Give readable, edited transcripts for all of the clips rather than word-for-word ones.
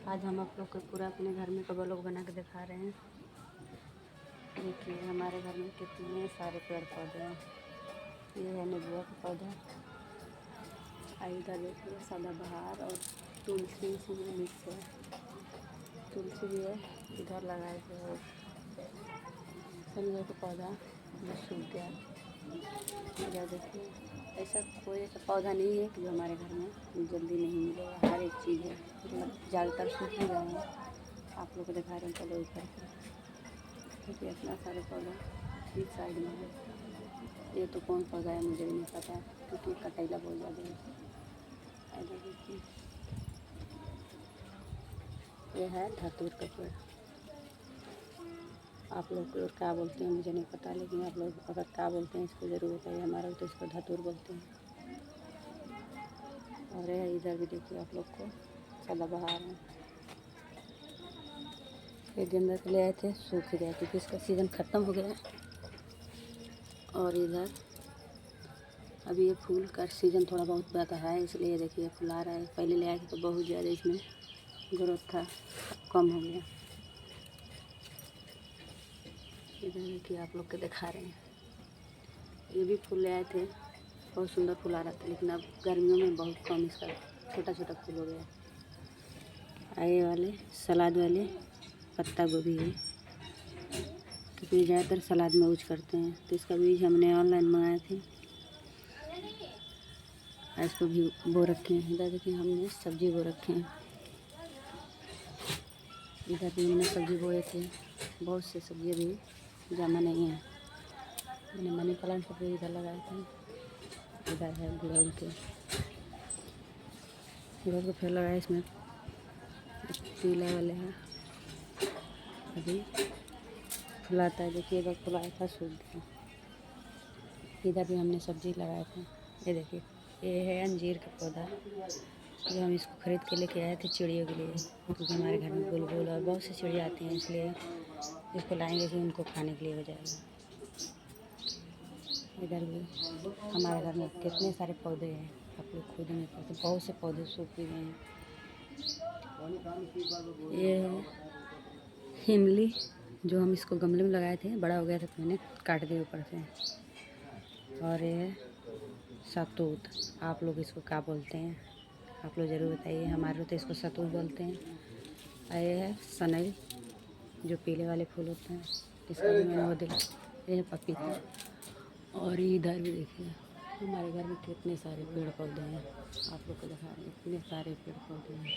आज हम आप लोग को पूरा अपने घर में का ब्लॉग बना के दिखा रहे हैं। देखिए हमारे घर में कितने सारे पेड़ पौधे हैं। ये है नींबू का पौधा, इधर देखिए सदाबहार और तुलसी में मिक्स है। तुलसी भी है इधर लगाए थे, और संजय का पौधा जो सूख गया। इधर देखिए ऐसा कोई ऐसा पौधा नहीं है कि जो हमारे घर में जल्दी नहीं मिलेगा। हर एक चीज़ है, मतलब ज़्यादातर सूख ही गए हैं। आप लोग को दिखा रहे हैं पौधे ऊपर से। देखिए इतना सारे पौधा इस साइड में है। ये तो कौन पौधा है मुझे भी नहीं पता, क्योंकि कटैला बहुत ज़्यादा है। इधर देखिए ये है धतूर का पेड़। आप लोग को क्या बोलते हैं मुझे नहीं पता, लेकिन आप लोग अगर क्या बोलते हैं इसको ज़रूर बताइए। हमारे तो इसको धतूर बोलते हैं। और इधर भी देखिए आप लोग को सदाबहार है। ये गेंदा के ले आए थे, सूख गया क्योंकि इसका सीज़न ख़त्म हो गया। और इधर अभी ये फूल का सीज़न थोड़ा बहुत ज़्यादा है, इसलिए देखिए फूल आ रहा है। पहले ले आए थे तो बहुत ज़्यादा इसमें ग्रोथ था, कम हो गया। इधर देखिए आप लोग के दिखा रहे हैं, ये भी फूल ले आए थे, बहुत सुंदर फूल आ रहा था, लेकिन अब गर्मियों में बहुत कम इसका छोटा छोटा फूल हो गया। ये वाले सलाद वाले पत्ता गोभी है, क्योंकि ज़्यादातर सलाद में यूज करते हैं। तो इसका बीज हमने ऑनलाइन मंगाए थे, इसको भी बो रखे हैं। इधर देखिए हमने सब्जी बो रखे हैं। इधर भी हमने सब्जी बोए थे, बहुत से सब्जी भी जमा नहीं है। मैंने मनी प्लांट को भी इधर लगाए थे। इधर है गुड़हल के फिर लगाए, इसमें पीले वाले हैं, अभी फुलाता है। देखिए इधर फुलाया था, सूख गया। इधर भी हमने सब्जी लगाए थे। ये देखिए ये है अंजीर का पौधा, जो हम इसको खरीद के लेके आए थे चिड़ियों के लिए, क्योंकि हमारे घर में बुलबुल और बहुत सी चिड़िया आती हैं, इसलिए इसको लाएंगे कि उनको खाने के लिए हो जाएगा। इधर भी हमारे घर में कितने सारे पौधे हैं, आप लोग खुद नहीं पता, बहुत से पौधे सूख भी गए हैं। ये है इमली, जो हम इसको गमले में लगाए थे, बड़ा हो गया था तो मैंने काट दिया ऊपर से। और ये है सतूत, आप लोग इसको क्या बोलते हैं आप लोग ज़रूर बताइए। हमारे तो इसको सतूत बोलते हैं। ये है सनई, जो पीले वाले फूल होते हैं, इसका भी मैंने वो दिला। ये है पपीता। और इधर भी देखिए हमारे घर में कितने सारे पेड़ पौधे हैं, आप लोग को दिखा रहे हैं, इतने सारे पेड़ पौधे हैं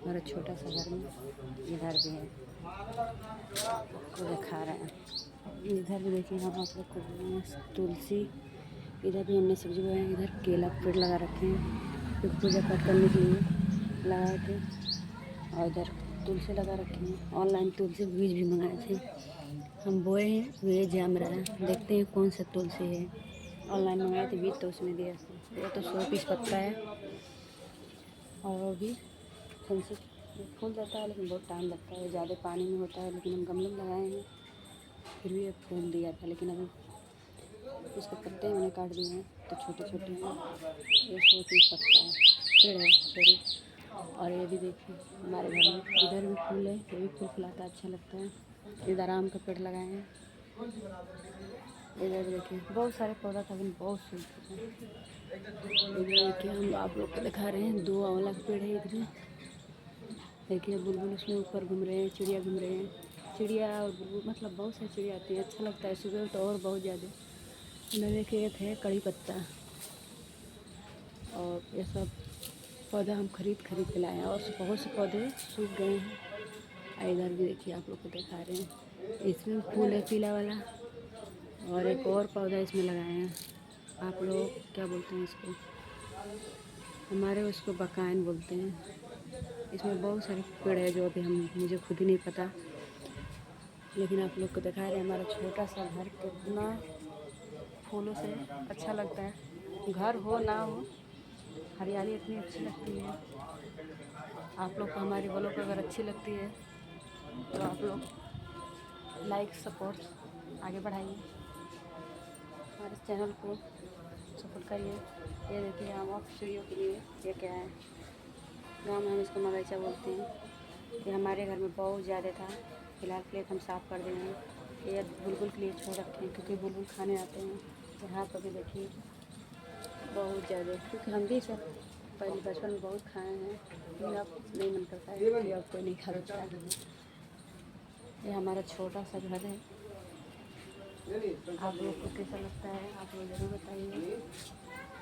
हमारा छोटा सा घर में। इधर भी है, आपको दिखा रहे हैं। इधर भी देखिए हम आप लोग को तुलसी। इधर भी हमने सब्जी बोई है। इधर केला के पेड़ लगा रखे हैं, जो पूजा पाठ करने के लिए लगाए थे। और इधर तुलसी लगा रखे हैं। ऑनलाइन तुलसी बीज भी मंगाए थे, हम बोए हैं, वे जम रहा है। देखते हैं कौन सा तुलसी है। ऑनलाइन मंगाए थे बीज, तो उसमें दिया था। ये तो 100 पीस पत्ता है, और वो भी तुलसी फूल जाता है, लेकिन बहुत टाइम लगता है, ज़्यादा पानी में होता है। लेकिन हम गमले में लगाए हैं, फिर भी एक फूल दिया था, लेकिन अभी इसके पत्ते मैंने काट दिए हैं, तो छोटे छोटे हैं। ये 100 पीस पत्ता है, पेड़ है सॉरी। और ये भी देखिए हमारे घर में इधर भी फूल है, ये भी फूल फुलाता है, अच्छा लगता है। इधर आम का पेड़ लगाए हैं। इधर देखिए बहुत सारे पौधा था, लेकिन बहुत सूख चुके हैं। इधर देखिए हम आप लोग को दिखा रहे हैं, 2 आंवला का पेड़ है। इधर देखिए बुलबुल उसमें ऊपर घूम रहे हैं, चिड़िया घूम रहे हैं। चिड़िया और बुलबुल, मतलब बहुत सारी चिड़िया आती है, अच्छा लगता है सुबह तो और बहुत ज़्यादा। इधर देखिए एक है कड़ी पत्ता, और ये सब पौधा हम खरीद के लाए हैं, और बहुत से पौधे सूख गए हैं। इधर भी देखिए आप लोग को दिखा रहे हैं, इसमें फूल है पीला वाला। और एक और पौधा इसमें लगाए हैं, आप लोग क्या बोलते हैं इसको, हमारे उसको बकाइन बोलते हैं। इसमें बहुत सारे पेड़ है, जो अभी हम मुझे खुद ही नहीं पता, लेकिन आप लोग को दिखा रहे हैं। हमारा छोटा सा घर कितना फूलों से अच्छा लगता है, घर हो ना हो, हरियाली इतनी अच्छी लगती है। आप लोग को हमारी ब्लॉग अगर अच्छी लगती है तो आप लोग लाइक सपोर्ट आगे बढ़ाइए, हमारे चैनल को सपोर्ट करिए। ये देखिए हम आप चिड़ियों के लिए ये क्या है, गाँव में हम इसको मगैचा बोलते हैं। ये हमारे घर में बहुत ज़्यादा था, फिलहाल प्लेट हम साफ़ कर दिए हैं। ये बुलबुल के लिए छोड़ रखे हैं क्योंकि बुलबुल खाने आते हैं। यहाँ पर भी देखिए बहुत ज़्यादा, क्योंकि हम भी सब पहले बचपन में बहुत खाए हैं, लेकिन अब नहीं मन करता है, ये अब कोई नहीं खा सकता है। ये हमारा छोटा सा घर है। आप लोग को कैसा लगता है आप लोग ज़रूर बताइए।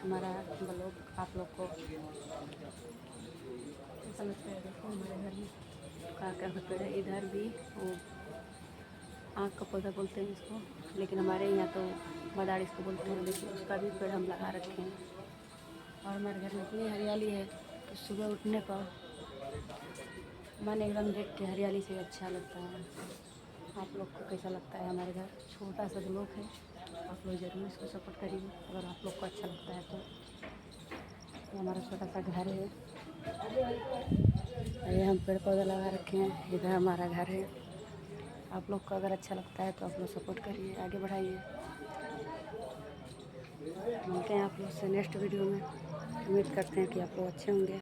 हमारा ब्लॉग आप लोग को कैसा लगता है। देखो हमारे घर में क्या क्या होता है। इधर भी वो आँख का पौधा बोलते हैं इसको, लेकिन हमारे यहाँ तो मदार इसको बोलते हैं। देखिए उसका भी पेड़ हम लगा रखे हैं। और हमारे घर में इतनी हरियाली है कि सुबह उठने पर मन एकदम देख के हरियाली से अच्छा लगता है। आप लोग को कैसा लगता है हमारे घर? छोटा सा ब्लॉग है, आप लोग ज़रूर इसको सपोर्ट करिए अगर आप लोग को अच्छा लगता है तो। ये हमारा छोटा सा घर है। ये हम पेड़ पौधा लगा रखे हैं। इधर हमारा घर है। आप लोग को अगर अच्छा लगता है तो आप लोग सपोर्ट करिए, आगे बढ़ाइए। मिलते हैं आप लोग से नेक्स्ट वीडियो में। उम्मीद करते हैं कि आप लोग अच्छे होंगे।